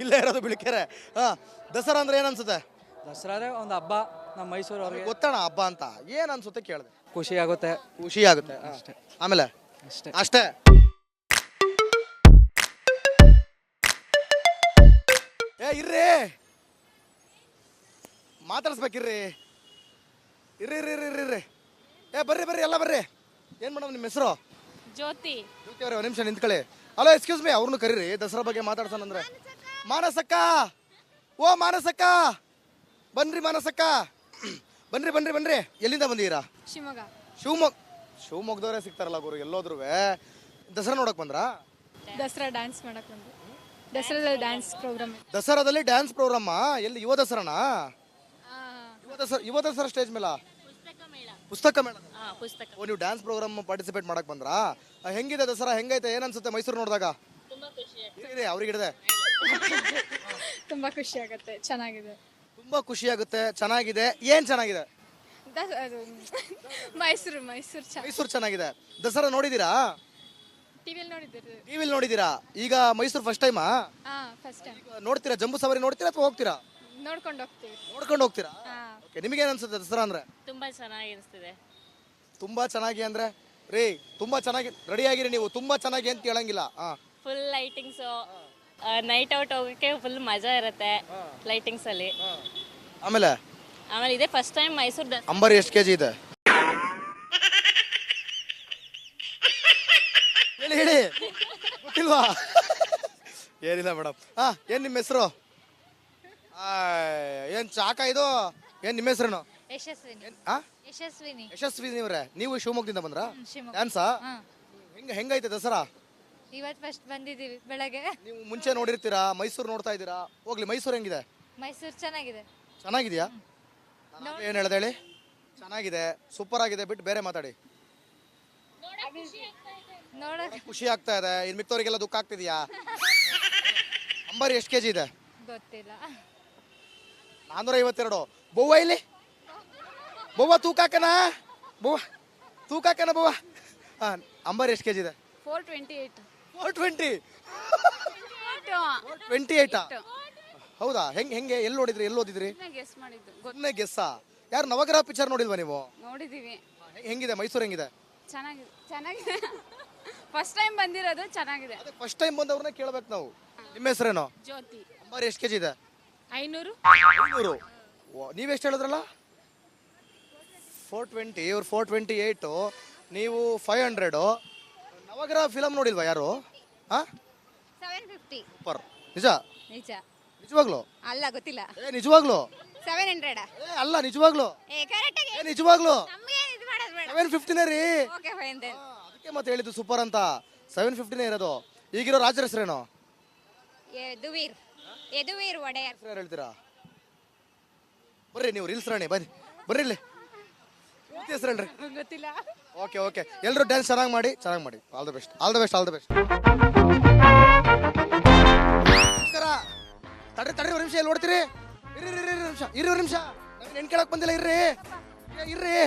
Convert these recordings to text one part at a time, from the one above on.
ಇಲ್ಲೇ ಇರೋದು ಬಿಳಿಕೆರೆ. ಹಾ, ದಸರಾ ಅಂದ್ರೆ ಏನ್ ಅನ್ಸುತ್ತೆ? ದಸರಾ ಒಂದು ಹಬ್ಬ ನಮ್ಮ ಮೈಸೂರು ಅವ್ರಿಗೆ ಗೊತ್ತಣ ಹಬ್ಬ ಅಂತ ಏನ್ ಅನ್ಸುತ್ತೆ ಕೇಳಿದೆ. ಖುಷಿ ಆಗುತ್ತೆ ಖುಷಿ ಆಗುತ್ತೆ ಅಷ್ಟೇ ಆಮೇಲೆ ಅಷ್ಟೇ. ಅಷ್ಟೇ. ಇರ್ರಿ, ಮಾತಾಡ್ಸ್ಬೇಕಿರ್ರಿ. ಇರ್ರಿ ಇರ್ರಿ ಇರ್ರಿ ಇರ್ರಿ. ಬರ್ರಿ ಬರ್ರಿ ಎಲ್ಲ ಬರ್ರಿ. ಏನ್ ಮೇಡಮ್ ನಿಮ್ಮ ಹೆಸರು? ಜ್ಯೋತಿ. ಜ್ಯೋತಿ ಅವ್ರೆ, ಒಂದು ನಿಮಿಷ ನಿಂತ್ಕೊಳ್ಳಿ. ಹಲೋ, ಎಕ್ಸ್ಕ್ಯೂಸ್ ಮೀ, ಅವ್ರನ್ನು ಕರೀರಿ. ದಸರಾ ಬಗ್ಗೆ ಮಾತಾಡ್ಸೋಣಂದ್ರೆ. ಮಾನಸಕ್ಕ, ಓ ಮಾನಸಕ್ಕ, ಬನ್ರಿ ಮಾನಸಕ್ಕ, ಬನ್ರಿ ಬನ್ರಿ ಬನ್ರಿ. ಎಲ್ಲಿಂದ ಬಂದಿದ್ದೀರಾ? ಶಿವಮೊಗ್ಗ. ಶಿವಮೊಗ್ಗದವರೇ ಸಿಗ್ತಾರಲ್ಲ ಗುರು ಎಲ್ಲೋದ್ರು. ದಸರಾ ನೋಡಕ್ ಬಂದ್ರಾ? ದಸರಾ ಡ್ಯಾನ್ಸ್ ಮಾಡಕ್ ಬಂದು. ದಸರಾದಲ್ಲಿ ಡ್ಯಾನ್ಸ್ ಪ್ರೋಗ್ರಾಮ್. ದಸರಾದಲ್ಲಿ ಡ್ಯಾನ್ಸ್ ಪ್ರೋಗ್ರಾಮ? ಎಲ್ಲಿ? ಯುವ ದಸರಾನಾ? ಯುವ ದಸರಾ ಸ್ಟೇಜ್ ಮೇಲ ಪುಸ್ತಕ ಮೇಳ. ಪುಸ್ತಕ. ಓ, ನೀವು ಡ್ಯಾನ್ಸ್ ಪ್ರೋಗ್ರಾಮ್ ಪಾರ್ಟಿಸಿಪೇಟ್ ಮಾಡಕ್ ಬಂದ್ರಾ? ಹೆಂಗಿದೆ ದಸರಾ? ಹೆಂಗೈತೆ? ಏನ್ ಅನ್ಸುತ್ತೆ ಮೈಸೂರು ನೋಡಿದಾಗ? ಅವ್ರಿಗೆ ಹಿಡಿದೆ. ತುಂಬಾ ಖುಷಿ ಆಗುತ್ತೆ, ಚೆನ್ನಾಗಿದೆ. ತುಂಬಾ ಖುಷಿ ಆಗುತ್ತೆ, ಚೆನ್ನಾಗಿದೆ. ಏನ್ ಚೆನ್ನಾಗಿದೆ? ಮೈಸೂರು ಮೈಸೂರು ಚೆನ್ನಾಗಿದೆ. ದಸರಾ ನೋಡಿದೀರಾ? ಟಿವಿಯಲ್ಲಿ ನೋಡಿದ್ದೀರಿ? ಟಿವಿಲಿ ನೋಡಿದೀರಾ? ಈಗ ಮೈಸೂರು ಫಸ್ಟ್ ಟೈಮಾ? First time. ನೋಡ್ತೀರಾ? ಜಂಬೂ ಸವಾರಿ ನೋಡ್ತೀರಾ ಅಥವಾ ಹೋಗ್ತೀರಾ? ನೋಡ್ಕೊಂಡು ಹೋಗ್ತೀವಿ. ನೋಡ್ಕೊಂಡು ಹೋಗ್ತೀರಾ? ಓಕೆ, ನಿಮಗೆ ಏನ್ ಅನ್ಸುತ್ತೆ ದಸರಾ ಅಂದ್ರೆ? ತುಂಬಾ ಚೆನ್ನಾಗಿ ಅನಿಸ್ತಿದೆ. ತುಂಬಾ ಚೆನ್ನಾಗಿ ಅಂದ್ರೆ ರೀ, ತುಂಬಾ ಚೆನ್ನಾಗಿ ರೆಡಿ ಆಗಿರಿ ನೀವು. ತುಂಬಾ ಚೆನ್ನಾಗಿ ಅಂತ ಹೇಳಂಗಿಲ್ಲ. ಫುಲ್ ಲೈಟಿಂಗ್ಸ್, ನೈಟ್ ಔಟ್ ಹೋಗಕ್ಕೆ ಫುಲ್ ಮಜಾ ಇರುತ್ತೆ ಲೈಟಿಂಗ್ಸ್ ಅಲ್ಲಿ. ಆಮೇಲೆ ಇದೇ ಫಸ್ಟ್ ಟೈಮ್ ಮೈಸೂರು ಅಂಬರ್ ಎಷ್ಟು ಕೆಜಿ ಇದೆ? ಹೇಳಿ ಹೇಳಿ, ಗೊತ್ತಿಲ್ವಾ? ಏನಿಲ್ಲ ಮೇಡಮ್. ಏನ್ ನಿಮ್ಮ ಹೆಸರು? ಏನ್ ಚಾಕ ಇದು? ಏನ್ ನಿಮ್ಮ ಹೆಸರೇನು? ಯಶಸ್ವಿನಿ. ಯಶಸ್ವಿನಿ ಅವ್ರೆ, ನೀವು ಶಿವಮೊಗ್ಗದಿಂದ ಬಂದ್ರ? ಶಿವಮೊಗ್ಗ. ಡ್ಯಾನ್ಸಾ? ಹೆಂಗೈತೆ ದಸರಾ? ಇವತ್ತು ಫಸ್ಟ್ ಬಂದಿದ್ದೀವಿ ಬೆಳಗ್ಗೆ. ನೀವು ಮುಂಚೆ ನೋಡಿರ್ತೀರಾ? ಮೈಸೂರು ನೋಡ್ತಾ ಇದ್ದೀರಾ? ಹೋಗ್ಲಿ, ಮೈಸೂರು ಹೆಂಗಿದೆ? ಮೈಸೂರು ಚೆನ್ನಾಗಿದೆ. ಚೆನ್ನಾಗಿದ್ಯಾ? ಏನ್ ಹೇಳ್ದೆ ಹೇಳಿ? ಚೆನ್ನಾಗಿದೆ, ಸೂಪರ್ ಆಗಿದೆ ಬಿಟ್ಟು ಬೇರೆ ಮಾತಾಡಿ. ನೋಡಕ್ ಖುಷಿ ಆಗ್ತಾ ಇದೆ. ಇನ್ ಮಿಕ್ಕವರಿಗೆಲ್ಲ ದುಃಖ ಆಗ್ತಿದ್ಯಾ? ಅಂಬರ್ ಎಷ್ಟು ಕೆಜಿ ಇದೆ? ಗೊತ್ತಿಲ್ಲ. 452. ಬೊವ್ವ ಇಲ್ಲಿ, ಬೊವ್ವ ತೂಕಾಕನ, ಬೊವ್ವ ತೂಕಾಕನ ಬೊವ್ವ. ಅಂಬರ್ ಎಷ್ಟು ಕೆಜಿ ಇದೆ? 428. 420. 428. ಹೌದಾ? ಹೆಂಗೆ ಎಲ್ಲಿ ನೋಡಿದ್ರಿ? ಎಲ್ಲಿ ಓದಿದ್ರಿ? ಗೆಸ್ ಮಾಡಿದ್ದು. ಗೊತ್ತೇ ಗೆಸ್ಸಾ? ಯಾರು ನವಗ್ರಹ ಪಿಕ್ಚರ್ ನೋಡಿಲ್ವಾ ನೀವು? ನೋಡಿದೀವಿ. ಹೆಂಗಿದೆ ಮೈಸೂರು? ಹೆಂಗಿದೆ? ಚೆನ್ನಾಗಿದೆ. ಫಸ್ಟ್ ಟೈಮ್ ಬಂದಿರೋದು, ಚೆನ್ನಾಗಿದೆ. ಅದೇ ಫಸ್ಟ್ ಟೈಮ್ ಬಂದವ್ರನ್ನ ಕೇಳ್ಬೇಕು ನಾವು. ನಿಮ್ಮ ಹೆಸರೇನು? ಜ್ಯೋತಿ. ಅಂಬರ್ ಎಷ್ಟು ಕೆಜಿ ಇದೆ? 500. 500. ನೀವೆಷ್ಟು ಹೇಳಿದ್ರಲ್ಲ? 420. ಇವ್ರು 428. ನೀವು 500. ನವಗ್ರಹ ಫಿಲಮ್ ನೋಡಿಲ್ವಾ ಯಾರು? 750. ಸೂಪರ್. ನಿಜ? ನಿಜವಾಗ್ಲು? ಅಲ್ಲ, ಗೊತ್ತಿಲ್ಲ. ನಿಜವಾಗ್ಲು? 700. ಅಲ್ಲ, ನಿಜವಾಗ್ಲು? ನಿಜವಾಗ್ಲು 750ನೇ ರೀ. ಅದಕ್ಕೆ ಮತ್ತೆ ಹೇಳಿದ್ದು ಸೂಪರ್ ಅಂತ. 750ನೇ ಇರೋದು. ಈಗಿರೋ ರಾಜರ ಹೆಸರೇನು? ಯದುವೀರ್ ಒಡೆಯರ್. ಯಾರು ಹೇಳ್ತೀರಾ? ಬರ್ರಿ, ನೀವು ರೀಲ್ಸ್ ರಾಣಿ, ಬನ್ನಿ ಬರ್ರಿ ಇಲ್ಲಿ. ಹೆಸರು ಹೇಳ್ರಿ. ಗೊತ್ತಿಲ್ಲ. ಓಕೆ ಓಕೆ, ಎಲ್ಲರೂ ಡ್ಯಾನ್ಸ್ ಚೆನ್ನಾಗಿ ಮಾಡಿ. All the best, all the best, all the best. ನಮಸ್ಕಾರ. ತಡ್ರಿ ಒಂದು ನಿಮಿಷ. ಎಲ್ಲಿ ನೋಡ್ತೀರಿ? ಇರ್ರಿ ಒಂದು ನಿಮಿಷ. ನಾನು ನೆನ್ ಕೇಳಕ್ ಬಂದಿಲ್ಲ. ಇರ್ರಿ.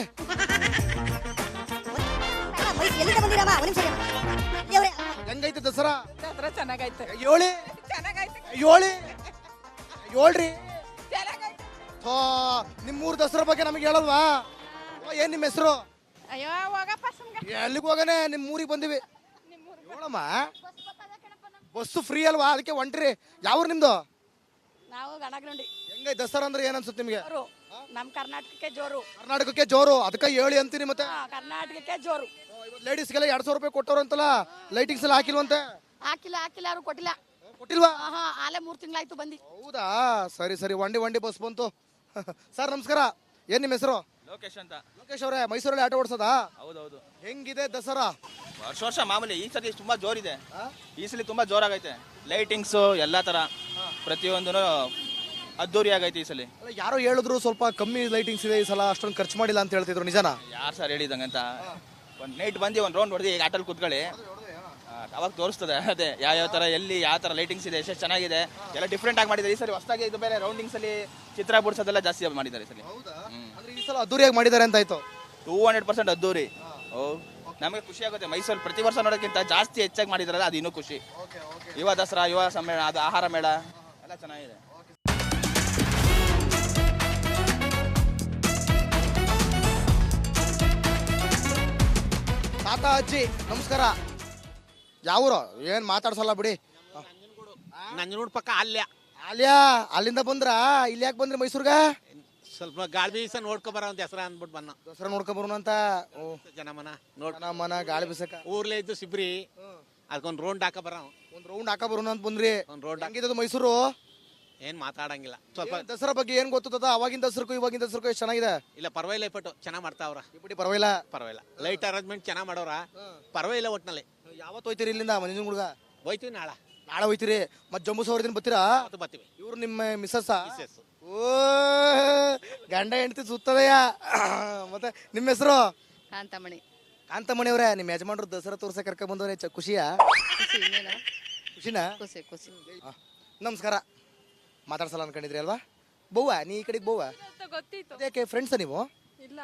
ಹೆಂಗೈತೆ ದಸರಾ? ಚೆನ್ನಾಗೈತೆ. ಹೇಳ್ರಿ. ನಿಮ್ಮೂರ್ ದಸರಾ ಬಗ್ಗೆ ನಮಗೆ ಹೇಳಲ್ವಾ? ಏನ್ ನಿಮ್ಮ ಹೆಸರು? ಅಯ್ಯೋ, ಹೋಗಪ್ಪ ಸುಮ್ನೆ. ಎಲ್ಲಿಗೆ ಹೋಗನೆ? ನಿಮ್ಮ ಊರಿಗೆ ಬಂದಿವಿ. ಹೇಳಮ್ಮ, ಬಸ್ಸು ಫ್ರೀ ಅಲ್ವಾ? ಅದಕ್ಕೆ ಹೊಂಟ್ರಿ. ಯಾವ ನಿಮ್ದು? ನಾವು ಗಣಗ್ರಂಡಿ. ಹೆಂಗೈ ದಸರಾ ಅಂದ್ರೆ ಏನ್ ಅನ್ಸುತ್ತೆ ನಿಮ್ಗೆ? ನಮ್ ಕರ್ನಾಟಕಕ್ಕೆ ಜೋರು. ಕರ್ನಾಟಕಕ್ಕೆ ಜೋರು, ಅದಕ್ಕೆ ಹೇಳಿ ಅಂತೀನಿ. ಮತ್ತೆ ಕರ್ನಾಟಕಕ್ಕೆ ಜೋರು. ಲೇಡೀಸ್ಗೆಲ್ಲ 200 ರೂಪಾಯಿ ಕೊಟ್ಟವ್ರಂತಲ್ಲ, ಲೈಟಿಂಗ್ಸ್ ಎಲ್ಲ ಹಾಕಿಲ್ವಂತೆ? ಹಾಕಿಲ್ಲ, ಯಾರು ಕೊಟ್ಟಿಲ್ಲ. ಕೊಟ್ಟಿಲ್ವಾ? ಆಲೆ 3 ತಿಂಗಳಾಯ್ತು ಬಂದಿ. ಹೌದಾ? ಸರಿ, ವಂಡಿ ಬಸ್ ಬಂತು. ಸರ್ ನಮಸ್ಕಾರ. ಏನ್ ನಿಮ್ಮ ಹೆಸರು? ಲೋಕೇಶ್ ಅಂತ. ಲೋಕೇಶ್ ಅವರೇ, ಮೈಸೂರಲ್ಲಿ ಆಟ ಓಡಿಸೋದಾ? ಹೌದೌದು. ಹೆಂಗಿದೆ ದಸರಾ? ವರ್ಷ ಮಾಮೂಲಿ. ಈ ಸಲ ತುಂಬಾ ಜೋರಿದೆ. ಈ ಸಲ ತುಂಬಾ ಜೋರಾಗೈತೆ. ಲೈಟಿಂಗ್ಸು ಎಲ್ಲಾ ತರ ಪ್ರತಿಯೊಂದು ಅದ್ದೂರಿ ಆಗೈತೆ ಈ ಸಲ. ಯಾರೋ ಹೇಳಿದ್ರು ಸ್ವಲ್ಪ ಕಮ್ಮಿ ಲೈಟಿಂಗ್ಸ್ ಇದೆ ಈ ಸಲ, ಅಷ್ಟೊಂದು ಖರ್ಚು ಮಾಡಿಲ್ಲ ಅಂತ ಹೇಳ್ತಿದ್ರು. ನಿಜನಾ? ಯಾರು ಸರ್ ಹೇಳಿದಂಗಂತ? ಒಂದು ನೈಟ್ ಬಂದು ಒಂದು ರೌಂಡ್ ಹೊಡೆದು ಈಗ ಆಟಲ್ಲಿ ಕೂತ್ಕೊಳ್ಳಿ, ಅವಾಗ ತೋರಿಸ್ತದೆ. ಅದೇ ಯಾವ ತರ, ಎಲ್ಲಿ ಯಾವ ತರ ಲೈಟಿಂಗ್ಸ್ ಇದೆ, ಎಷ್ಟು ಚೆನ್ನಾಗಿದೆ, ಎಲ್ಲ ಡಿಫ್ರೆಂಟ್ ಆಗಿ ಮಾಡಿದ್ದಾರೆ ಈ ಸಲ. ಹೊಸದಾಗಿ ಇದು ಬೇರೆ ರೌಂಡಿಂಗ್ಸ್ ಅಲ್ಲಿ ಚಿತ್ರ ಬಿಡಿಸೋದೆಲ್ಲ ಜಾಸ್ತಿ ಮಾಡಿದ್ದಾರೆ ಈ ಸಲ. ಈ ಸಲ ಅದ್ದೂರಿಯಾಗಿ ಮಾಡಿದ್ದಾರೆ ಅಂತ ಆಯ್ತು. 200% ಅದ್ದೂರಿ. ನಮಗೆ ಖುಷಿ ಆಗುತ್ತೆ. ಮೈಸೂರು ಪ್ರತಿ ವರ್ಷ ನೋಡೋಕ್ಕಿಂತ ಜಾಸ್ತಿ ಹೆಚ್ಚಾಗಿ ಮಾಡಿದಾರಲ್ಲ, ಅದು ಇನ್ನೂ ಖುಷಿ. ಯುವ ದಸರಾ, ಯುವ ಸಮ್ಮೇಳನ, ಅದು ಆಹಾರ ಮೇಳ ಎಲ್ಲ ಚೆನ್ನಾಗಿದೆ. ತಾತ ಅಜ್ಜಿ ನಮಸ್ಕಾರ. ಯಾವೂರು ಏನು ಮಾತಾಡ್ಸಲ್ಲ ಬಿಡಿ. ನಂಜನಗೂಡು ಪಕ್ಕ ಅಲ್ಯಾ ಅಲ್ಲಿಂದ ಬಂದ್ರಾ? ಇಲ್ಲಿ ಯಾಕೆ ಬಂದ್ರಿ ಮೈಸೂರ್ಗ? ಸ್ವಲ್ಪ ಗಾಳಿ ಬೀಸ ನೋಡ್ಕೊಬರ ಅಂತ ಹೆಸರ ಅಂದ್ಬಿಟ್ಟು ಬನ್ನ ದಸರಾ ನೋಡ್ಕೊಂಬರೋಣ ಅಂತ. ಓ ಜನಮನ ನೋಡ್ ಮನ ಗಾಳಿ ಬಿಸಕ ಊರ್ಲೇ ಇದ್ದು ಸಿಬ್ರಿ ಅದಕ್ಕೊಂದು ರೌಂಡ್ ಹಾಕ ಬರ ಒಂದ್ ರೌಂಡ್ ಹಾಕ ಬರೋಣ ಅಂತ ಬಂದ್ರಿ. ಒಂದು ರೋಡ್ ಹೆಂಗಿದ್ದು ಮೈಸೂರು? ಏನ್ ಮಾತಾಡಂಗಿಲ್ಲ ಸ್ವಲ್ಪ ಏನ್ ದಸರಾ ಬಗ್ಗೆ ಏನ್ ಗೊತ್ತದ? ಅವಾಗಿನ ದಸರಕ್ಕೂ ಇವಾಗಿನ ದಸರಕ್ಕೂ ಎಷ್ಟು ಚೆನ್ನಾಗಿದೆ. ಇಲ್ಲ ಪರವಾಗಿಲ್ಲ ಪಟ್ಟು ಚೆನ್ನಾಗ್ ಮಾಡ್ತಾವ್ರ ಬಿಡಿ ಪರವಾಗಿಲ್ಲ. ಪರವಾಗಿಲ್ಲ ಲೈಟ್ ಅರೇಂಜ್ಮೆಂಟ್ ಚೆನ್ನಾಗ್ ಮಾಡೋರ ಪರವಾಗಿಲ್ಲ ಒಟ್ನಲ್ಲಿ. ಯಾವತ್ತು ಹೋಯ್ತೀರಿ ಇಲ್ಲಿಂದ ಮಂಜನಗೂಡ್ಗ? ಹೋಯ್ತೀವಿ ನಾಳೆ ಹೋಯ್ತೀರಿ. ಮತ್ತೆ ಜಂಬೂ ಸವರ್ದಿನ ಬರ್ತೀರಾ? ಅದು ಬರ್ತೀವಿ. ಇವ್ರು ನಿಮ್ಮ ಮಿಸ್ಸಸ್? Missus. ಓ ಗಂಡ ಹೆಂಡತಿ ಸುತ್ತದಯ್ಯ. ಮತ್ತೆ ನಿಮ್ಮ ಹೆಸರು? ಕಾಂತಮಣಿ. ಕಾಂತಮಣಿ ಅವ್ರೆ, ನಿಮ್ಮ ಯಜಮಾನ್ರು ದಸರಾ ತೋರ್ಸ ಕರ್ಕ ಬಂದವ್ರೆ. ಖುಷಿಯಾ? ಖುಷಿನಾ? ಖುಷಿ ಖುಷಿ. ನಮಸ್ಕಾರ. ಮಾತಾಡ್ಸಲ್ಲ ಅನ್ಕೊಂಡಿದ್ರಿ ಅಲ್ವಾ? ಬೌವ ನೀ ಈ ಕಡೆಗೆ ಬೌವ. ಗೊತ್ತಿತ್ತು. ಯಾಕೆ ಫ್ರೆಂಡ್ಸ ನೀವು? ಇಲ್ಲ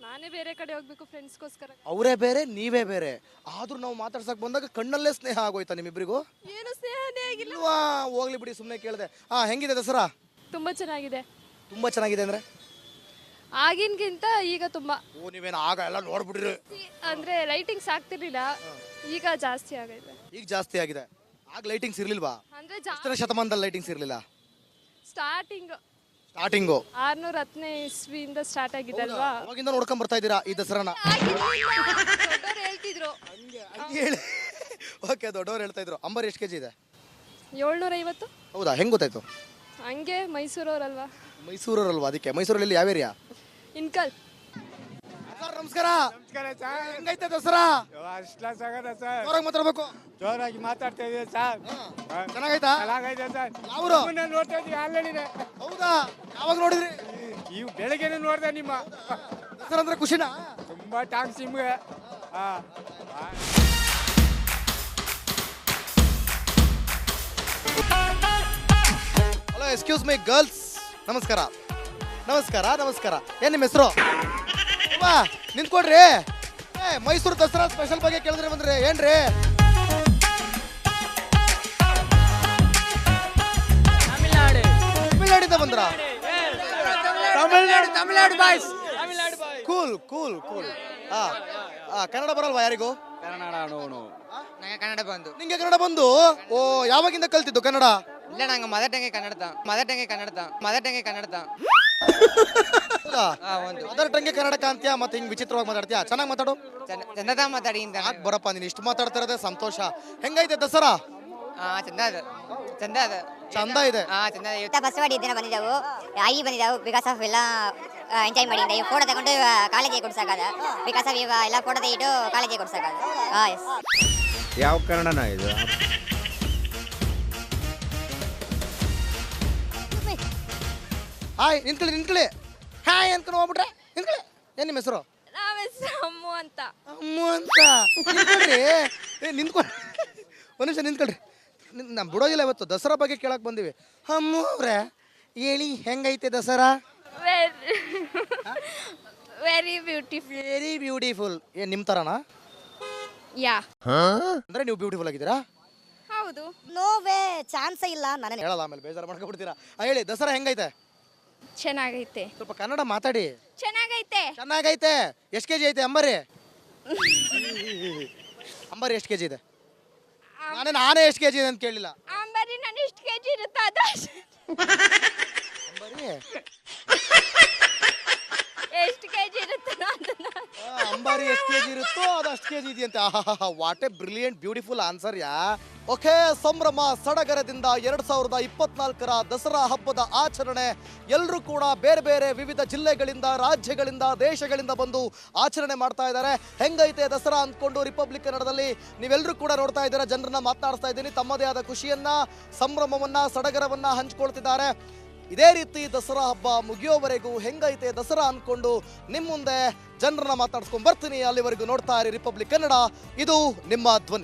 ನಾನೇ ಬೇರೆ ಕಡೆ ಹೋಗ್ಬೇಕು ಫ್ರೆಂಡ್ಸ್ಗೋಸ್ಕರ. ಅವರೇ ಬೇರೆ ನೀವೇ ಬೇರೆ, ಆದ್ರೂ ನಾವು ಮಾತಾಡ್ಸಕ್ ಬಂದಾಗ ಕಣ್ಣಲ್ಲೇ ಸ್ನೇಹ ಆಗೋಯ್ತಾ ನಿಮ್ಮಿಬ್ರಿಗೂ? ಏನು ಸ್ನೇಹನೇ ಆಗಿಲ್ಲ. ಇಲ್ವಾ? ಹೋಗ್ಲಿ ಬಿಡಿ, ಸುಮ್ಮನೆ ಕೇಳಿದೆ. ಹೆಂಗಿದೆ ದಸರಾ? ತುಂಬಾ ಚೆನ್ನಾಗಿದೆ. ತುಂಬಾ ಚೆನ್ನಾಗಿದೆ ಅಂದ್ರೆ ಆಗಿನ್ಗಿಂತ ಈಗ ತುಂಬಾ. ಓ ನೀವೇನು ಆಗ ಎಲ್ಲ ನೋಡ್ಬಿಡ್ರಿ. ಅಂದ್ರೆ ಲೈಟಿಂಗ್ಸ್ ಆಗ್ತಿರ್ಲಿಲ್ಲ, ಈಗ ಜಾಸ್ತಿ ಆಗೈತೆ. ಈಗ ಜಾಸ್ತಿ ಆಗಿದೆ. ಆಗ ಲೈಟಿಂಗ್ಸ್ ಇರ್ಲಿಲ್ವಾ? ಅಂದ್ರೆ ಎಷ್ಟನೇ ಶತಮಾನದಲ್ಲಿ ಲೈಟಿಂಗ್ಸ್ ಇರ್ಲಿಲ್ಲ? ಸ್ಟಾರ್ಟಿಂಗ್ ಸ್ಟಾರ್ಟಿಂಗು 610 ಇಸ್ವಿಯಿಂದ ಸ್ಟಾರ್ಟ್ ಆಗಿದೆ ಅಲ್ವಾ? ಅವಾಗಿಂದ ನೋಡ್ಕೊಂಡ್ ಬರ್ತಾ ಇದ್ದೀರಾ ಈ ದಸರಾನ? ದೊಡ್ಡವ್ರು ಹೇಳ್ತಿದ್ರು. ಹಂಗೆ ಹೇಳಿ. ಓಕೆ, ದೊಡ್ಡವ್ರು ಹೇಳ್ತಾ ಇದ್ರು. ಅಂಬರ್ ಎಷ್ಟು ಕೆಜಿ ಇದೆ? 750. ಹೌದಾ? ಹೆಂಗ್ ಗೊತ್ತಾಯ್ತು? ಹಂಗೆ ಮೈಸೂರವ್ರಲ್ವಾ. ಮೈಸೂರಲ್ವಾ? ಅದಕ್ಕೆ. ಮೈಸೂರಲ್ಲಿ ಯಾವ ಏರಿಯಾ? ಇನ್ಕಲ್. ಸರ್ ನಮಸ್ಕಾರ. ಹೆಂಗೈತೆ ದಸರಾ? ಜೋರಾಗಿ ಮಾತಾಡ್ಬೇಕು. ಜೋರಾಗಿ ಮಾತಾಡ್ತಾ ಇದ್ದೀವಿ ಸರ್. ಚೆನ್ನಾಗೈತಾ? ಚೆನ್ನಾಗೈತೆ ಸರ್. ಯಾವ್ರು? ನೋಡ್ತಾ ಇದ್ದೀವಿ ಆನ್ಲೈನಿದೆ. ಹೌದಾ? ಯಾವಾಗ ನೋಡಿದ್ರಿ? ಇವು ಬೆಳಗ್ಗೆನೂ ನೋಡ್ದೆ ನಿಮ್ಮ. ದಸರಾ ಅಂದ್ರೆ ಖುಷಿನಾ? ತುಂಬಾ ಥ್ಯಾಂಕ್ಸ್ ನಿಮ್ಗೆ. ಹಲೋ, ಎಕ್ಸ್ಕ್ಯೂಸ್ ಮೈ ಗರ್ಲ್ಸ್. ನಮಸ್ಕಾರ ನಮಸ್ಕಾರ ನಮಸ್ಕಾರ. ಏನ್ ನಿಮ್ಮ ಹೆಸರು? ನಿಂತ್ಕೊಡ್ರಿ. ಮೈಸೂರು ದಸರಾ ಸ್ಪೆಷಲ್ ಬಗ್ಗೆ ಕೇಳಿದ್ರೆ ಬಂದ್ರಿ ಏನ್ರಿ? ತಮಿಳ್ನಾಡಿಂದ ಬಂದ್ರ? Tamil Nadu boys. Cool cool cool. Kannada ಬರಲ್ವಾ ಯಾರಿಗೂ? ನಂಗೆ ಕನ್ನಡ ಬಂದು. ನಿಂಗೆ ಕನ್ನಡ ಬಂದು? ಓ, ಯಾವಾಗಿಂದ ಕಲ್ತಿದ್ದು ಕನ್ನಡ? ಇಲ್ಲ ನಂಗೆ ಮದರ್ ಟಂಗೆ ಕನ್ನಡ. ಅದರ ಟಂಗೆ ಕನ್ನಡ ಕಾಂತ್ಯ ಮತ್ತೆ ಹಿಂಗ್ ವಿಚಿತ್ರವಾಗಿ ಮಾತಾಡ್ತೀಯಾ? ಚೆನ್ನಾಗಿ ಮಾತಾಡು. ಚಂದದ ಮಾತಾಡಿ ಅಂತ. ಯಾಕೆ ಬರಪ್ಪ, ನೀನು ಇಷ್ಟು ಮಾತಾಡ್ತಿರೋದೇ ಸಂತೋಷ. ಹೆಂಗೈತೆ ದಸರಾ? ಚಂದ ಅದ. ಚಂದ ಇದೆ. ಚಂದ. ಬಸವಾಡಿ ದಿನ ಬಂದಿದ್ದೆವು, ಆಗಿ ಬಂದಿದ್ದೆವು. ಬಿಕಾಸ್ ಆಫ್ ಎಲ್ಲ ಎಂಜಾಯ್ ಮಾಡಿದ್ದೆ. ಈ ಫೋಟೋ ತಗೊಂಡು ಕಾಲೇಜಿಗೆ ಕೊಡ್ಸಾಕದ. ಬಿಕಾಸ್ ಆಫ್ ಇವಾಗ ಎಲ್ಲ ಫೋಟೋ ತೆಗಿಟ್ಟು ಕಾಲೇಜಿಗೆ ಕೊಡ್ಸಾಕದ. ಎಸ್. ಯಾವ ಕನ್ನಡನ ಇದು? ಹಾಯ್, ನಿಂತ್ಕೊಳ್ಳಿ. ಹಾಯ್ ಅನ್ಕೊಂಡು ಹೋಗ್ಬಿಟ್ರೆ ನಿಂತ್ಕೊಳ್ಳಿ. ಏನ್ ನಿಮ್ಮ ಹೆಸರು? ನಾವ್ ಹೆಸರು ಅಮ್ಮು ಅಂತ. ಅಮ್ಮು ಅಂತ. ನಿಂತ್ಕೊಳ್ರಿ. ನಿಂತ್ಕೊಳ್ಳಿ, ಒಂದು ನಿಮಿಷ ನಿಂತ್ಕೊಳ್ರಿ. ನಾ ಬಿಡೋದಿಲ್ಲ ಇವತ್ತು. ದಸರಾ ಬಗ್ಗೆ ಕೇಳಕ್ ಬಂದಿವಿ. ಅಮ್ಮು ಅವ್ರೆ, ಹೇಳಿ ಹೆಂಗೈತೆ Dasara? Very beautiful. Very beautiful. ಏನ್ ನಿಮ್ ತರನಾ? ಯಾ. ಅಂದ್ರೆ ನೀವು ಬ್ಯೂಟಿಫುಲ್ ಆಗಿದ್ದೀರಾ? ಹೌದು. ನೋ ವೇ, ಚಾನ್ಸೇ ಇಲ್ಲ. ನಾನು ಹೇಳಲ್ಲ, ಆಮೇಲೆ ಬೇಜಾರು ಮಾಡ್ಕೊಬಿಡ್ತೀರಾ. ಹೇಳಿ ದಸರಾ ಹೆಂಗೈತೆ? ಚೆನ್ನಾಗೈತೆ. ಸ್ವಲ್ಪ ಕನ್ನಡ ಮಾತಾಡಿ. ಚೆನ್ನಾಗೈತೆ. ಎಷ್ಟು ಕೆಜಿ ಐತೆ ಅಂಬರಿ? ಅಂಬರಿ ಎಷ್ಟು ಕೆಜಿ ಇದೆ? ನಾನೇ ಎಷ್ಟು ಕೆಜಿ ಇದೆ ಅಂತ ಕೇಳಿಲ್ಲ. ಅಂಬರಿ ನಾನು ಎಷ್ಟು ಕೆಜಿ ಇರುತ್ತೋ ಅದು ಅಂಬರಿ ಎಷ್ಟು ಕೆಜಿ ಇರುತ್ತೋ ಅಂಬಾರಿ ಎಷ್ಟು ಕೆಜಿ ಇರುತ್ತೋ ಅದು ಅಷ್ಟು ಕೆಜಿ ಇದೆಯಂತೆ. What A brilliant beautiful answer yeah. Okay, ಸಂಭ್ರಮ ಸಡಗರದಿಂದ 2024ರ ದಸರಾ ಹಬ್ಬದ ಆಚರಣೆ ಎಲ್ಲರೂ ಕೂಡ ಬೇರೆ ಬೇರೆ ವಿವಿಧ ಜಿಲ್ಲೆಗಳಿಂದ, ರಾಜ್ಯಗಳಿಂದ, ದೇಶಗಳಿಂದ ಬಂದು ಆಚರಣೆ ಮಾಡ್ತಾ ಇದ್ದಾರೆ. ಹೆಂಗೈತೆ ದಸರಾ ಅಂದ್ಕೊಂಡು ರಿಪಬ್ಲಿಕ್ ಕನ್ನಡದಲ್ಲಿ ನೀವೆಲ್ಲರೂ ಕೂಡ ನೋಡ್ತಾ ಇದ್ದೀರಾ. ಜನರನ್ನ ಮಾತನಾಡಿಸ್ತಾ ಇದ್ದೀನಿ. ತಮ್ಮದೇ ಆದ ಖುಷಿಯನ್ನ, ಸಂಭ್ರಮವನ್ನ, ಸಡಗರವನ್ನ ಹಂಚ್ಕೊಳ್ತಿದ್ದಾರೆ. ಇದೇ ರೀತಿ ದಸರಾ ಹಬ್ಬ ಮುಗಿಯೋವರೆಗೂ ಹೆಂಗೈತೆ ದಸರಾ ಅಂದ್ಕೊಂಡು ನಿಮ್ಮ ಮುಂದೆ ಜನರನ್ನ ಮಾತಾಡ್ಸ್ಕೊಂಡು ಬರ್ತೀನಿ. ಅಲ್ಲಿವರೆಗೂ ನೋಡ್ತಾ ಇರಿ ರಿಪಬ್ಲಿಕ್ ಕನ್ನಡ. ಇದು ನಿಮ್ಮ ಧ್ವನಿ.